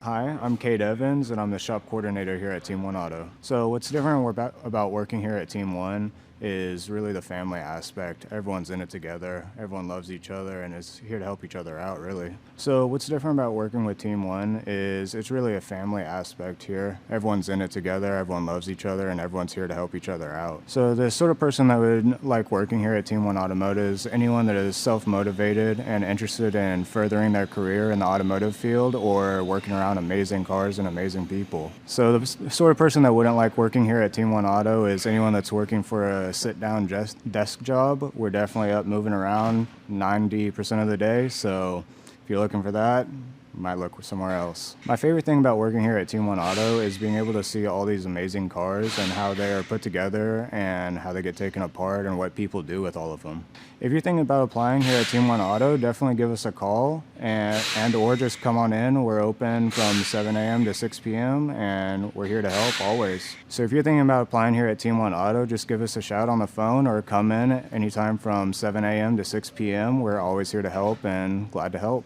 Hi, I'm Kate Evans, and I'm the shop coordinator here at Team One Auto. So what's different about working here at Team One is really the family aspect. Everyone's in it together, everyone loves each other, and is here to help each other out, really. So what's different about working with Team One is it's really a family aspect here. Everyone's in it together, everyone loves each other, and everyone's here to help each other out. So the sort of person that would like working here at Team One Automotive is anyone that is self-motivated and interested in furthering their career in the automotive field or working around amazing cars and amazing people. So the sort of person that wouldn't like working here at Team One Auto is anyone that's working for a sit-down desk job. We're definitely up moving around 90% of the day, so if you're looking for that, you might look somewhere else. My favorite thing about working here at Team One Auto is being able to see all these amazing cars and how they are put together and how they get taken apart and what people do with all of them. If you're thinking about applying here at Team One Auto, definitely give us a call and or just come on in. We're open from 7 a.m. to 6 p.m. and we're here to help always. So if you're thinking about applying here at Team One Auto, just give us a shout on the phone or come in anytime from 7 a.m. to 6 p.m. We're always here to help and glad to help.